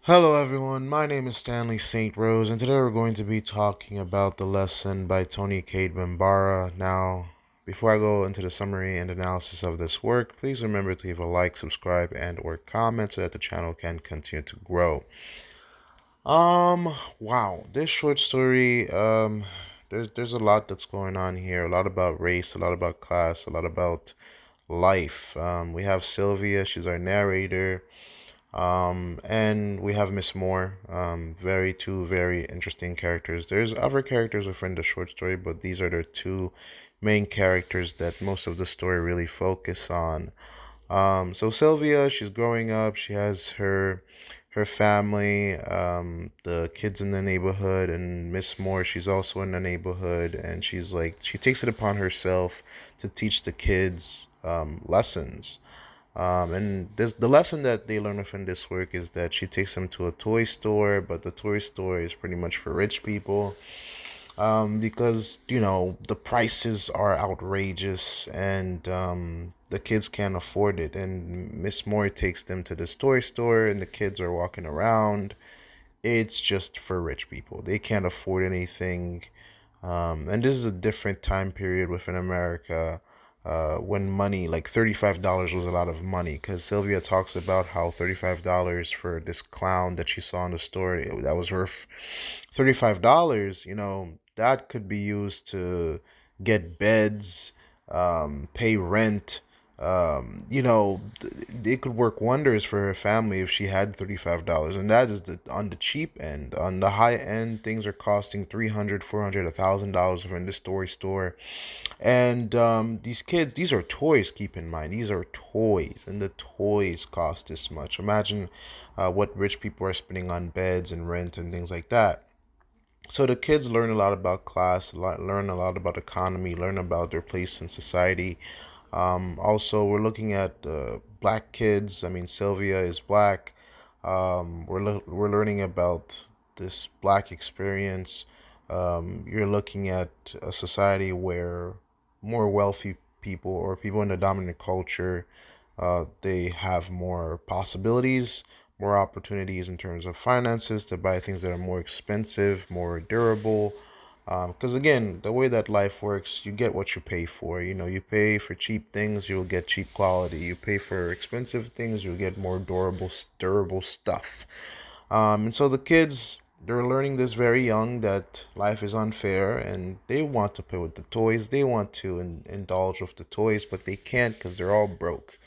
Hello, everyone. My name is Stanley St. Rose, and today we're going to be talking about the lesson by Toni Cade Bambara. Now, before I go into the summary and analysis of this work, please remember to leave a like, subscribe, and/or comment so that the channel can continue to grow. Wow, this short story, there's a lot that's going on here. A lot about race, a lot about class, a lot about life. We have Sylvia. She's our narrator. And we have Miss Moore. Two very interesting characters. There's other characters within the short story, but these are the two main characters that most of the story really focus on. So Sylvia, she's growing up. She has her family, the kids in the neighborhood, and Miss Moore, she's also in the neighborhood, and she takes it upon herself to teach the kids lessons. And the lesson that they learn within this work is that she takes them to a toy store, but the toy store is pretty much for rich people, because the prices are outrageous and the kids can't afford it. And Miss Moore takes them to this toy store, and the kids are walking around. It's just for rich people. They can't afford anything. And this is a different time period within America, when money, like $35 was a lot of money. Because Sylvia talks about how $35 for this clown that she saw in the store, that was worth $35. That could be used to get beds, pay rent. It could work wonders for her family if she had $35, and that is on the cheap end. On the high end, things are costing 300, 400, $1,000 in this toy store. And these kids, these are toys. Keep in mind, these are toys, and the toys cost this much. Imagine what rich people are spending on beds and rent and things like that. So the kids learn a lot about class, learn a lot about economy, learn about their place in society. Also, we're looking at black kids. I mean, Sylvia is black. We're learning about this black experience. You're looking at a society where more wealthy people or people in the dominant culture, they have more possibilities, more opportunities in terms of finances to buy things that are more expensive, more durable. Because again, the way that life works, you get what you pay for. You pay for cheap things, you'll get cheap quality. You pay for expensive things, you'll get more durable stuff. And so the kids, they're learning this very young that life is unfair, and they want to play with the toys. They want to indulge with the toys, but they can't because they're all broke.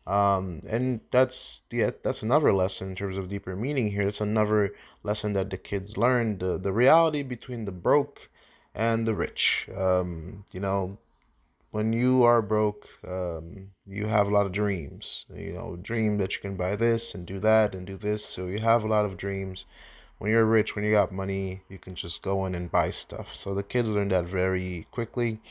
And that's another lesson in terms of deeper meaning here. It's another lesson that the kids learn, the reality between the broke and the rich. When you are broke, you have a lot of dreams. Dream that you can buy this and do that and do this. So you have a lot of dreams. When you're rich, when you got money, you can just go in and buy stuff. So the kids learn that very quickly.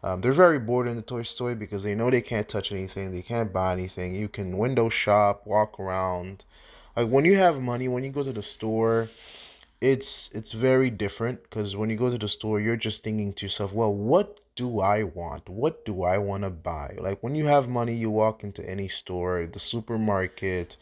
They're very bored in the toy store because they know they can't touch anything, they can't buy anything. You can window shop, walk around. Like when you have money, when you go to the store, it's very different because when you go to the store, you're just thinking to yourself, well, what do I want? What do I want to buy? Like when you have money, you walk into any store, the supermarket,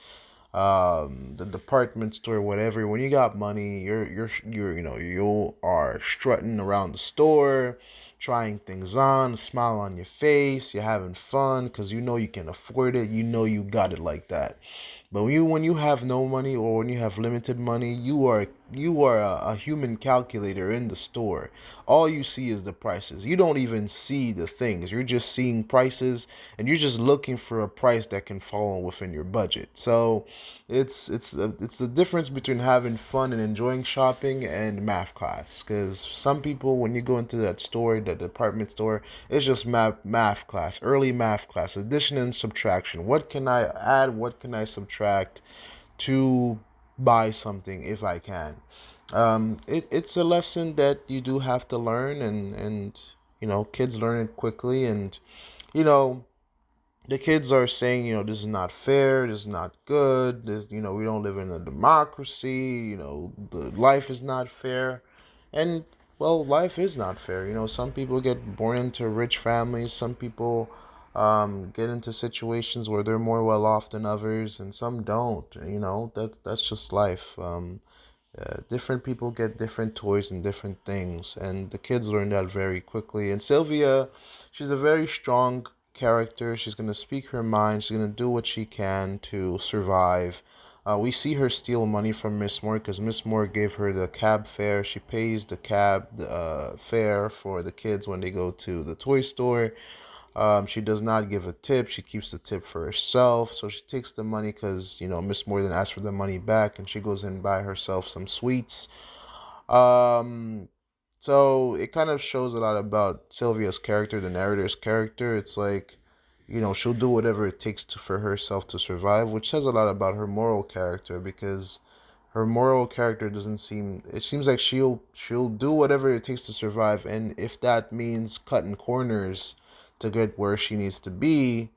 the department store, whatever. When you got money, you are strutting around the store, trying things on, a smile on your face, you're having fun because you know you can afford it, you know you got it like that. But when you have no money, or when you have limited money, you are a human calculator in the store. All you see is the prices. You don't even see the things. You're just seeing prices, and you're just looking for a price that can fall within your budget. So it's the difference between having fun and enjoying shopping and math class. Because some people, when you go into that store, the department store, it's just math class, early math class, addition and subtraction. What can I add? What can I subtract to buy something if I can? It's a lesson that you do have to learn, and kids learn it quickly. And you know the kids are saying, this is not fair, this is not good, we don't live in a democracy, the life is not fair. And well, life is not fair. Some people get born into rich families, some people get into situations where they're more well off than others, and some don't. That's just life. Different people get different toys and different things, and the kids learn that very quickly. And Sylvia, she's a very strong character. She's gonna speak her mind. She's gonna do what she can to survive. We see her steal money from Miss Moore because Miss Moore gave her the cab fare. She pays the cab fare for the kids when they go to the toy store. She does not give a tip. She keeps the tip for herself. So she takes the money because, Miss Morden asked for the money back, and she goes and buy herself some sweets. Um, so it kind of shows a lot about Sylvia's character, the narrator's character. It's like, she'll do whatever it takes for herself to survive, which says a lot about her moral character, because her moral character doesn't seem, it seems like she'll do whatever it takes to survive, and if that means cutting corners to get where she needs to be,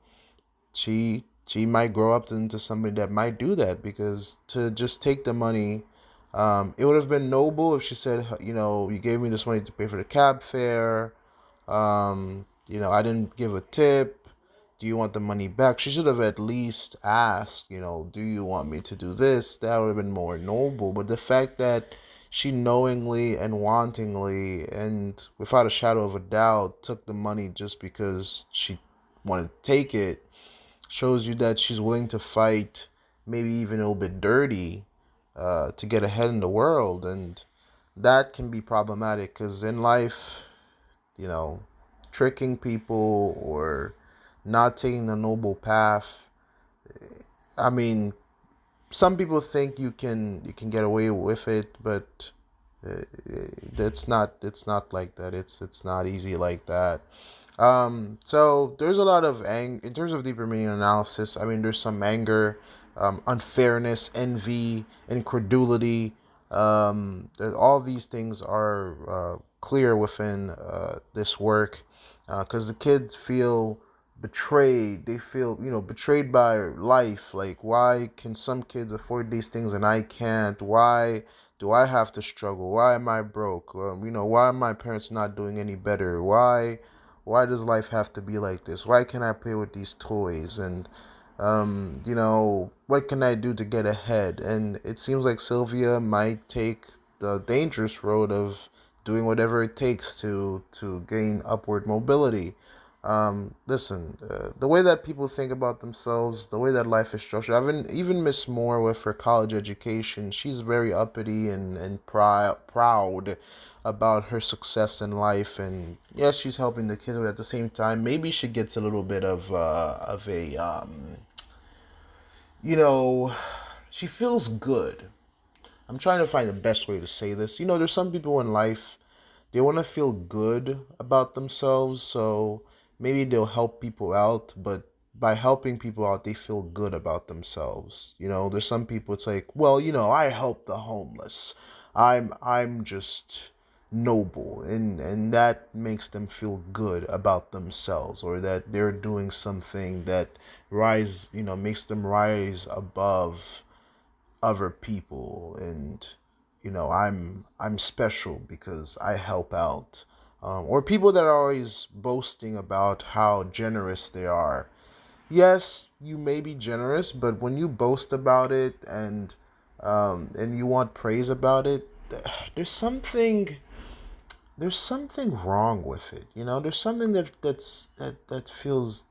she might grow up into somebody that might do that, because to just take the money, it would have been noble if she said, you gave me this money to pay for the cab fare. I didn't give a tip. Do you want the money back? She should have at least asked, do you want me to do this? That would have been more noble. But the fact that she knowingly and wantingly and without a shadow of a doubt took the money just because she wanted to take it shows you that she's willing to fight, maybe even a little bit dirty, to get ahead in the world. And that can be problematic because in life, you know, tricking people or not taking the noble path. I mean, some people think you can get away with it, but uh, it's not like that. It's not easy like that. So there's a lot of in terms of deeper meaning analysis. I mean, there's some anger, unfairness, envy, incredulity. All these things are clear within this work, because the kids feel betrayed. They feel, betrayed by life. Like, why can some kids afford these things and I can't? Why do I have to struggle? Why am I broke? Why are my parents not doing any better? Why does life have to be like this? Why can't I play with these toys? And what can I do to get ahead? And it seems like Sylvia might take the dangerous road of doing whatever it takes to gain upward mobility. Listen, the way that people think about themselves, the way that life is structured. Even Miss Moore with her college education, she's very uppity and proud about her success in life, and yes, she's helping the kids, but at the same time, maybe she gets a little bit of a you know, she feels good. I'm trying to find the best way to say this. There's some people in life, they want to feel good about themselves, so maybe they'll help people out, but by helping people out, they feel good about themselves. There's some people, it's like, well, I help the homeless. I'm just noble, and that makes them feel good about themselves, or that they're doing something that makes them rise above other people, and I'm special because I help out. Or people that are always boasting about how generous they are. Yes, you may be generous, but when you boast about it, and you want praise about it, there's something there's something wrong with it. There's something that feels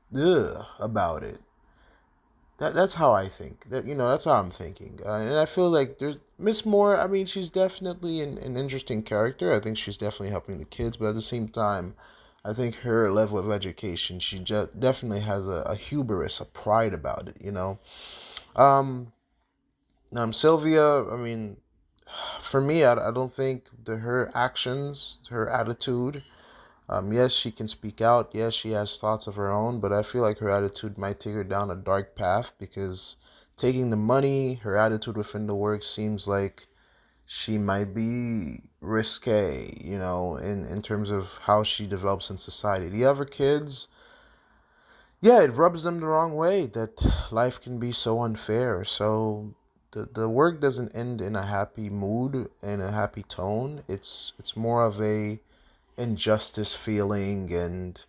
about it. That's how I think. That's how I'm thinking. And I feel like there's Miss Moore. I mean, she's definitely an interesting character. I think she's definitely helping the kids, but at the same time, I think her level of education, she definitely has a hubris, a pride about it. Um, Sylvia. I mean, for me, I don't think her actions, her attitude. Yes, she can speak out. Yes, she has thoughts of her own, but I feel like her attitude might take her down a dark path, because taking the money, her attitude within the work seems like she might be risque, in terms of how she develops in society. The other kids, yeah, it rubs them the wrong way that life can be so unfair. So the work doesn't end in a happy mood and a happy tone. It's more of a injustice feeling, and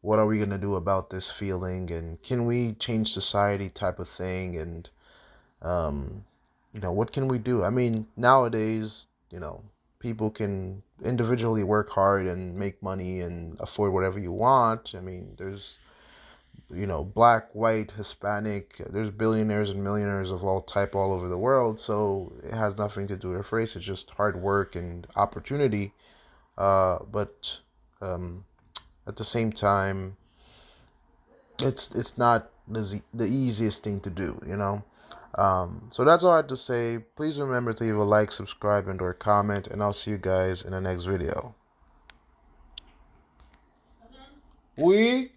what are we going to do about this feeling, and can we change society type of thing, and um, what can we do? I mean, nowadays, people can individually work hard and make money and afford whatever you want. I mean, there's, black, white, Hispanic, there's billionaires and millionaires of all type all over the world. So it has nothing to do with race. It's just hard work and opportunity. But um, at the same time, it's not the easiest thing to do. So that's all I had to say. Please remember to leave a like, subscribe, and or comment, and I'll see you guys in the next video. We